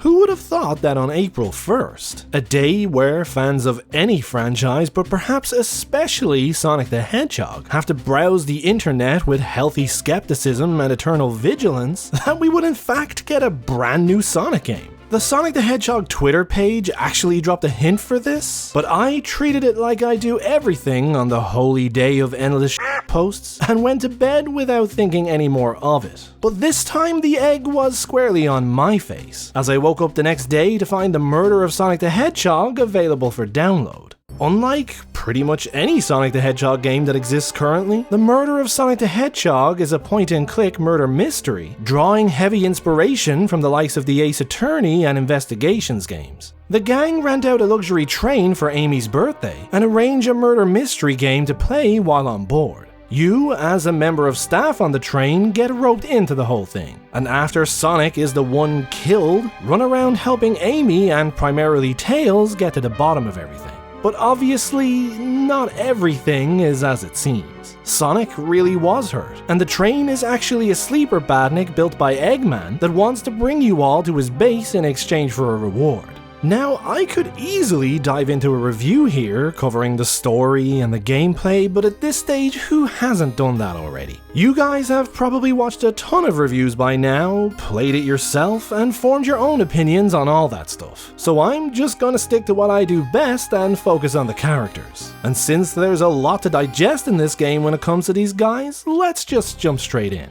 Who would have thought that on April 1st, a day where fans of any franchise, but perhaps especially Sonic the Hedgehog, have to browse the internet with healthy skepticism and eternal vigilance, that we would in fact get a brand new Sonic game? The Sonic the Hedgehog Twitter page actually dropped a hint for this, but I treated it like I do everything on the holy day of endless posts and went to bed without thinking any more of it. But this time the egg was squarely on my face, as I woke up the next day to find the murder of Sonic the Hedgehog available for download. Unlike pretty much any Sonic the Hedgehog game that exists currently, the murder of Sonic the Hedgehog is a point-and-click murder mystery, drawing heavy inspiration from the likes of the Ace Attorney and Investigations games. The gang rent out a luxury train for Amy's birthday and arrange a murder mystery game to play while on board. You, as a member of staff on the train, get roped into the whole thing, and after Sonic is the one killed, run around helping Amy and primarily Tails get to the bottom of everything. But obviously, not everything is as it seems. Sonic really was hurt, and the train is actually a sleeper badnik built by Eggman that wants to bring you all to his base in exchange for a reward. Now, I could easily dive into a review here covering the story and the gameplay, but at this stage, who hasn't done that already? You guys have probably watched a ton of reviews by now, played it yourself, and formed your own opinions on all that stuff. So I'm just gonna stick to what I do best and focus on the characters. And since there's a lot to digest in this game when it comes to these guys, let's just jump straight in.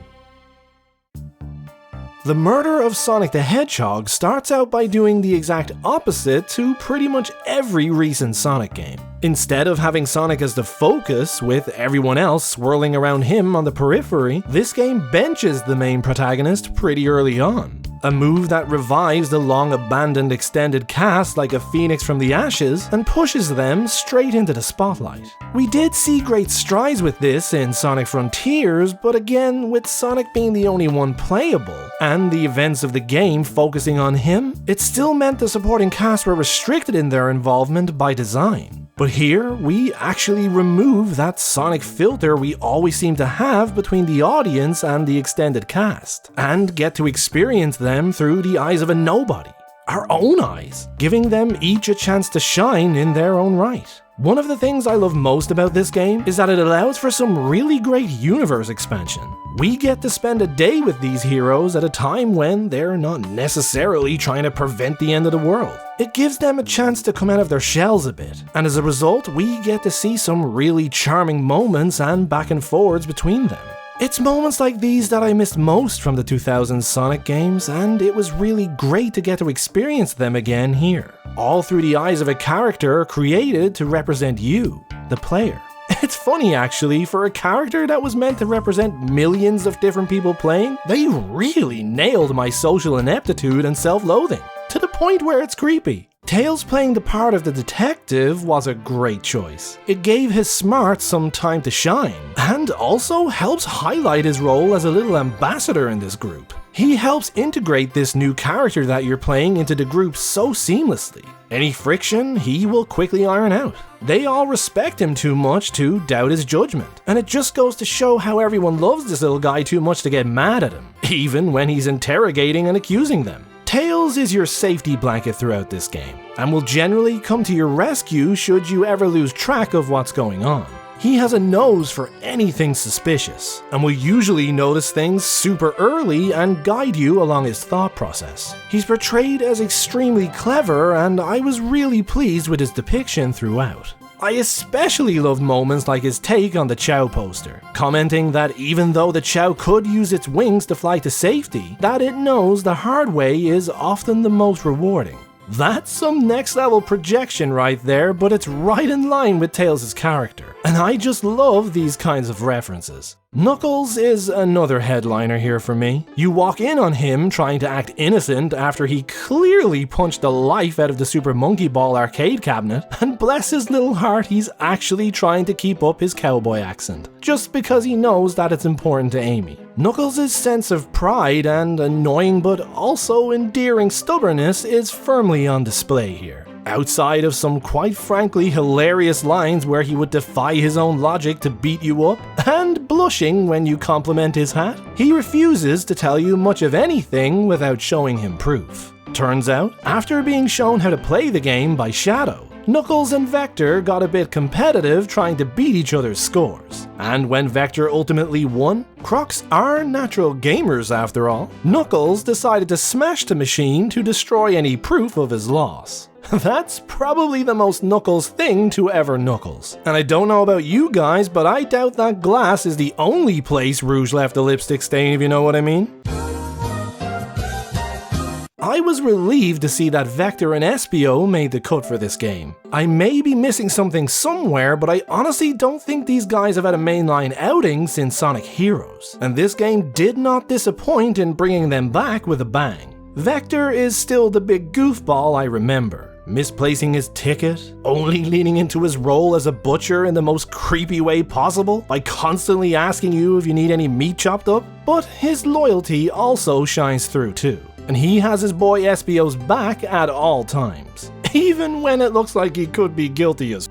The murder of Sonic the Hedgehog starts out by doing the exact opposite to pretty much every recent Sonic game. Instead of having Sonic as the focus, with everyone else swirling around him on the periphery, this game benches the main protagonist pretty early on. A move that revives the long-abandoned extended cast like a phoenix from the ashes and pushes them straight into the spotlight. We did see great strides with this in Sonic Frontiers, but again, with Sonic being the only one playable, and the events of the game focusing on him, it still meant the supporting cast were restricted in their involvement by design. But here, we actually remove that Sonic filter we always seem to have between the audience and the extended cast, and get to experience them through the eyes of a nobody. Our own eyes, giving them each a chance to shine in their own right. One of the things I love most about this game is that it allows for some really great universe expansion. We get to spend a day with these heroes at a time when they're not necessarily trying to prevent the end of the world. It gives them a chance to come out of their shells a bit, and as a result, we get to see some really charming moments and back and forwards between them. It's moments like these that I missed most from the 2000s Sonic games, and it was really great to get to experience them again here. All through the eyes of a character created to represent you, the player. It's funny actually, for a character that was meant to represent millions of different people playing, they really nailed my social ineptitude and self-loathing, to the point where it's creepy. Tails playing the part of the detective was a great choice. It gave his smarts some time to shine, and also helps highlight his role as a little ambassador in this group. He helps integrate this new character that you're playing into the group so seamlessly. Any friction, he will quickly iron out. They all respect him too much to doubt his judgment, and it just goes to show how everyone loves this little guy too much to get mad at him, even when he's interrogating and accusing them. Tails is your safety blanket throughout this game, and will generally come to your rescue should you ever lose track of what's going on. He has a nose for anything suspicious, and will usually notice things super early and guide you along his thought process. He's portrayed as extremely clever, and I was really pleased with his depiction throughout. I especially loved moments like his take on the Chao poster, commenting that even though the Chao could use its wings to fly to safety, that it knows the hard way is often the most rewarding. That's some next level projection right there, but it's right in line with Tails' character, and I just love these kinds of references. Knuckles is another headliner here for me. You walk in on him trying to act innocent after he clearly punched the life out of the Super Monkey Ball arcade cabinet, and bless his little heart, he's actually trying to keep up his cowboy accent, just because he knows that it's important to Amy. Knuckles' sense of pride and annoying but also endearing stubbornness is firmly on display here. Outside of some quite frankly hilarious lines where he would defy his own logic to beat you up, and blushing when you compliment his hat, he refuses to tell you much of anything without showing him proof. Turns out, after being shown how to play the game by Shadow, Knuckles and Vector got a bit competitive trying to beat each other's scores. And when Vector ultimately won, Crocs are natural gamers after all, Knuckles decided to smash the machine to destroy any proof of his loss. That's probably the most Knuckles thing to ever Knuckles. And I don't know about you guys, but I doubt that glass is the only place Rouge left a lipstick stain, if you know what I mean. I was relieved to see that Vector and Espio made the cut for this game. I may be missing something somewhere, but I honestly don't think these guys have had a mainline outing since Sonic Heroes, and this game did not disappoint in bringing them back with a bang. Vector is still the big goofball I remember, misplacing his ticket, only leaning into his role as a butcher in the most creepy way possible by constantly asking you if you need any meat chopped up, but his loyalty also shines through too. And he has his boy Espio's back at all times, even when it looks like he could be guilty as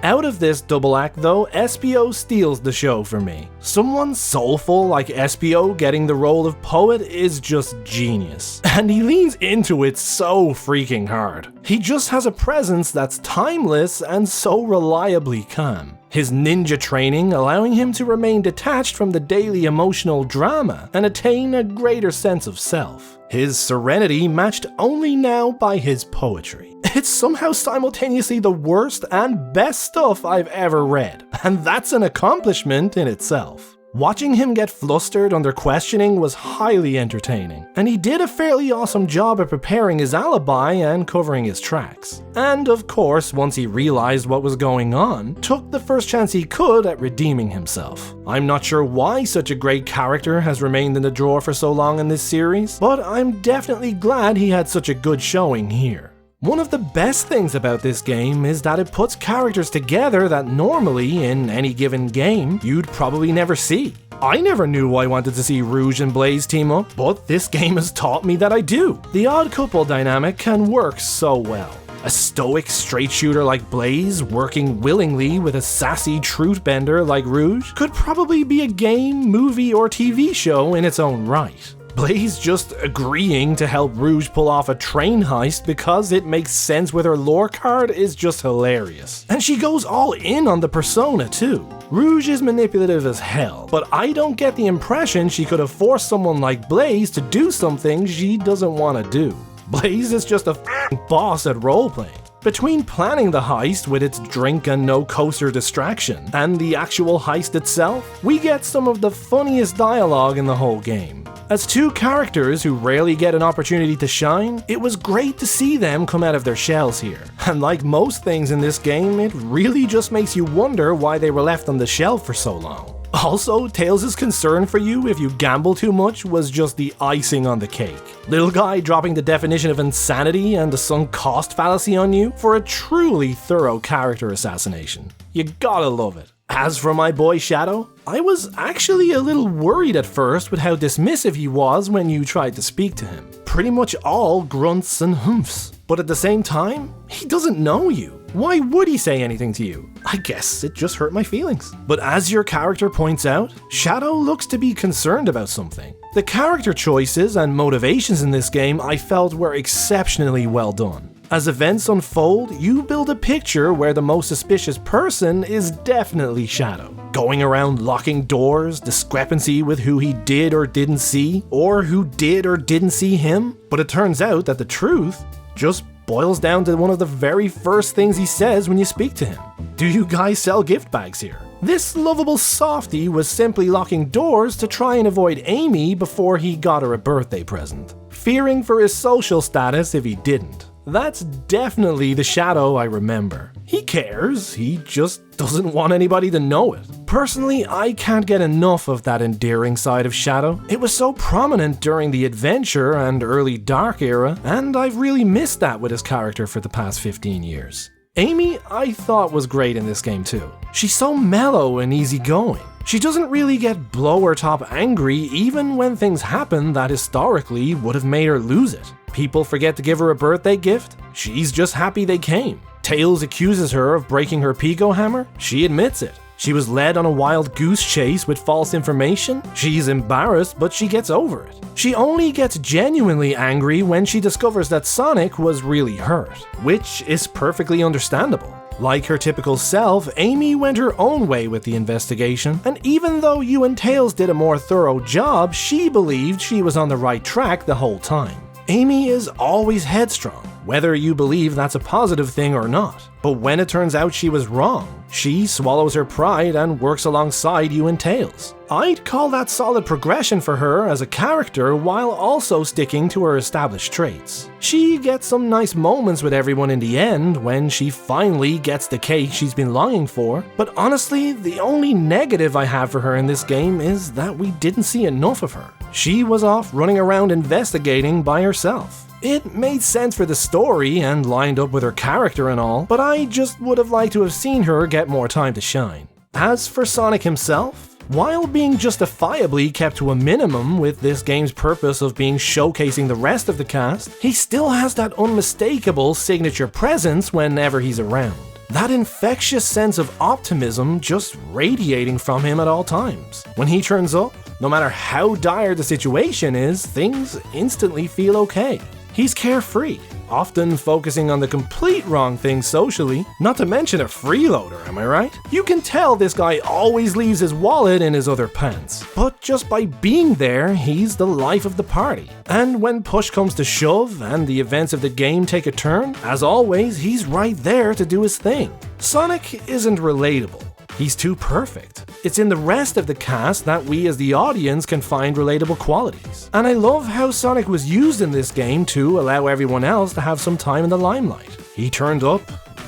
Out of this double act though, Espio steals the show for me. Someone soulful like Espio getting the role of poet is just genius, and he leans into it so freaking hard. He just has a presence that's timeless and so reliably calm. His ninja training allowing him to remain detached from the daily emotional drama and attain a greater sense of self. His serenity matched only now by his poetry. It's somehow simultaneously the worst and best stuff I've ever read, and that's an accomplishment in itself. Watching him get flustered under questioning was highly entertaining, and he did a fairly awesome job of preparing his alibi and covering his tracks. And of course, once he realized what was going on, took the first chance he could at redeeming himself. I'm not sure why such a great character has remained in the drawer for so long in this series, but I'm definitely glad he had such a good showing here. One of the best things about this game is that it puts characters together that normally, in any given game, you'd probably never see. I never knew I wanted to see Rouge and Blaze team up, but this game has taught me that I do. The odd couple dynamic can work so well. A stoic straight shooter like Blaze working willingly with a sassy truth bender like Rouge could probably be a game, movie, or TV show in its own right. Blaze just agreeing to help Rouge pull off a train heist because it makes sense with her lore card is just hilarious. And she goes all in on the persona too. Rouge is manipulative as hell, but I don't get the impression she could have forced someone like Blaze to do something she doesn't want to do. Blaze is just a f***ing boss at roleplaying. Between planning the heist with its drink and no coaster distraction, and the actual heist itself, we get some of the funniest dialogue in the whole game. As two characters who rarely get an opportunity to shine, it was great to see them come out of their shells here. And like most things in this game, it really just makes you wonder why they were left on the shelf for so long. Also, Tails' concern for you if you gamble too much was just the icing on the cake. Little Guy dropping the definition of insanity and the sunk cost fallacy on you for a truly thorough character assassination. You gotta love it. As for my boy Shadow, I was actually a little worried at first with how dismissive he was when you tried to speak to him. Pretty much all grunts and humphs. But at the same time, he doesn't know you. Why would he say anything to you? I guess it just hurt my feelings. But as your character points out, Shadow looks to be concerned about something. The character choices and motivations in this game I felt were exceptionally well done. As events unfold, you build a picture where the most suspicious person is definitely Shadow. Going around locking doors, discrepancy with who he did or didn't see, or who did or didn't see him. But it turns out that the truth just boils down to one of the very first things he says when you speak to him. Do you guys sell gift bags here? This lovable softie was simply locking doors to try and avoid Amy before he got her a birthday present, fearing for his social status if he didn't. That's definitely the Shadow I remember. He cares, he just doesn't want anybody to know it. Personally, I can't get enough of that endearing side of Shadow. It was so prominent during the Adventure and early Dark era, and I've really missed that with his character for the past 15 years. Amy, I thought was great in this game too. She's so mellow and easygoing. She doesn't really get blow-or-top angry even when things happen that historically would have made her lose it. People forget to give her a birthday gift, she's just happy they came. Tails accuses her of breaking her Pico hammer, she admits it. She was led on a wild goose chase with false information. She's embarrassed, but she gets over it. She only gets genuinely angry when she discovers that Sonic was really hurt, which is perfectly understandable. Like her typical self, Amy went her own way with the investigation, and even though you and Tails did a more thorough job, she believed she was on the right track the whole time. Amy is always headstrong, whether you believe that's a positive thing or not. But when it turns out she was wrong, she swallows her pride and works alongside you and Tails. I'd call that solid progression for her as a character while also sticking to her established traits. She gets some nice moments with everyone in the end when she finally gets the cake she's been longing for, but honestly, the only negative I have for her in this game is that we didn't see enough of her. She was off running around investigating by herself. It made sense for the story and lined up with her character and all, but I just would have liked to have seen her get more time to shine. As for Sonic himself, while being justifiably kept to a minimum with this game's purpose of being showcasing the rest of the cast, he still has that unmistakable signature presence whenever he's around. That infectious sense of optimism just radiating from him at all times. When he turns up, no matter how dire the situation is, things instantly feel okay. He's carefree, often focusing on the complete wrong things socially, not to mention a freeloader, am I right? You can tell this guy always leaves his wallet in his other pants, but just by being there, he's the life of the party. And when push comes to shove and the events of the game take a turn, as always, he's right there to do his thing. Sonic isn't relatable. He's too perfect. It's in the rest of the cast that we as the audience can find relatable qualities. And I love how Sonic was used in this game to allow everyone else to have some time in the limelight. He turned up,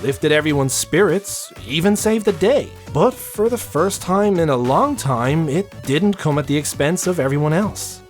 lifted everyone's spirits, even saved the day. But for the first time in a long time, it didn't come at the expense of everyone else.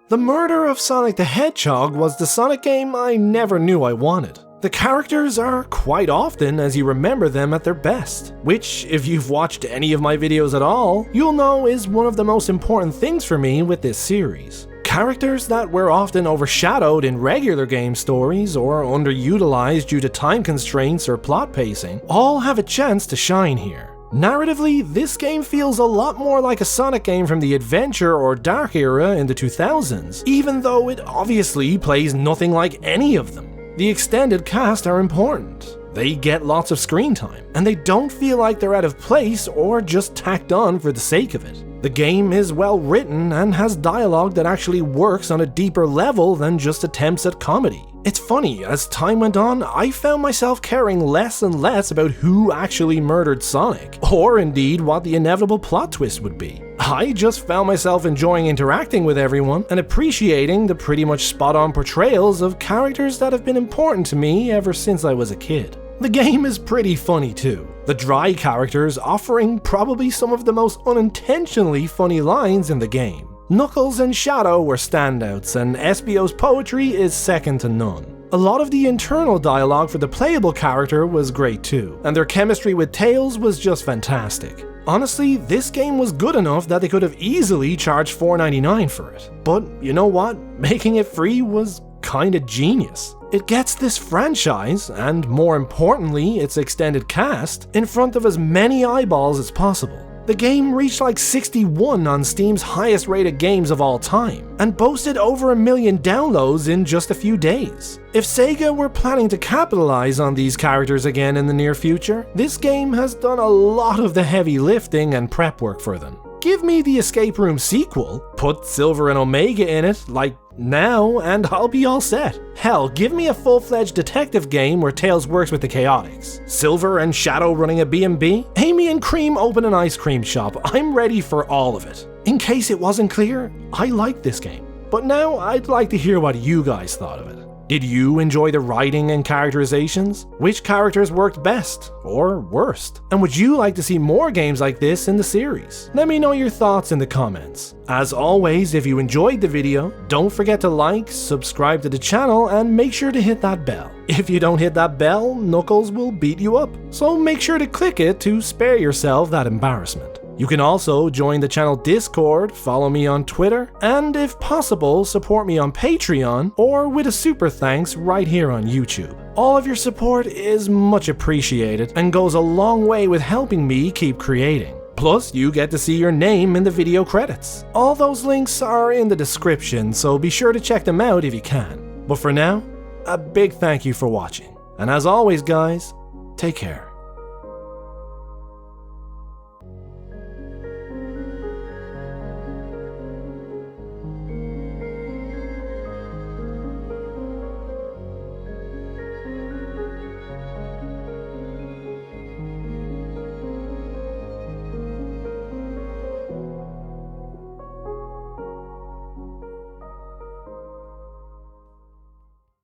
The murder of Sonic the Hedgehog was the Sonic game I never knew I wanted. The characters are quite often as you remember them at their best, which, if you've watched any of my videos at all, you'll know is one of the most important things for me with this series. Characters that were often overshadowed in regular game stories or underutilized due to time constraints or plot pacing, all have a chance to shine here. Narratively, this game feels a lot more like a Sonic game from the Adventure or Dark era in the 2000s, even though it obviously plays nothing like any of them. The extended cast are important. They get lots of screen time, and they don't feel like they're out of place or just tacked on for the sake of it. The game is well written and has dialogue that actually works on a deeper level than just attempts at comedy. It's funny, as time went on, I found myself caring less and less about who actually murdered Sonic, or indeed what the inevitable plot twist would be. I just found myself enjoying interacting with everyone and appreciating the pretty much spot-on portrayals of characters that have been important to me ever since I was a kid. The game is pretty funny too, the dry characters offering probably some of the most unintentionally funny lines in the game. Knuckles and Shadow were standouts, and Espio's poetry is second to none. A lot of the internal dialogue for the playable character was great too, and their chemistry with Tails was just fantastic. Honestly, this game was good enough that they could have easily charged $4.99 for it. But you know what? Making it free was kinda genius. It gets this franchise, and more importantly, its extended cast, in front of as many eyeballs as possible. The game reached like 61 on Steam's highest rated games of all time, and boasted over 1 million downloads in just a few days. If Sega were planning to capitalize on these characters again in the near future, this game has done a lot of the heavy lifting and prep work for them. Give me the Escape Room sequel, put Silver and Omega in it, like now, and I'll be all set. Hell, give me a full-fledged detective game where Tails works with the Chaotix, Silver and Shadow running a B&B, Amy and Cream open an ice cream shop. I'm ready for all of it. In case it wasn't clear, I like this game. But now I'd like to hear what you guys thought of it. Did you enjoy the writing and characterizations? Which characters worked best or worst? And would you like to see more games like this in the series? Let me know your thoughts in the comments. As always, if you enjoyed the video, don't forget to like, subscribe to the channel, and make sure to hit that bell. If you don't hit that bell, Knuckles will beat you up. So make sure to click it to spare yourself that embarrassment. You can also join the channel Discord, follow me on Twitter, and if possible, support me on Patreon or with a super thanks right here on YouTube. All of your support is much appreciated and goes a long way with helping me keep creating. Plus, you get to see your name in the video credits. All those links are in the description, so be sure to check them out if you can. But for now, a big thank you for watching. And as always guys, take care.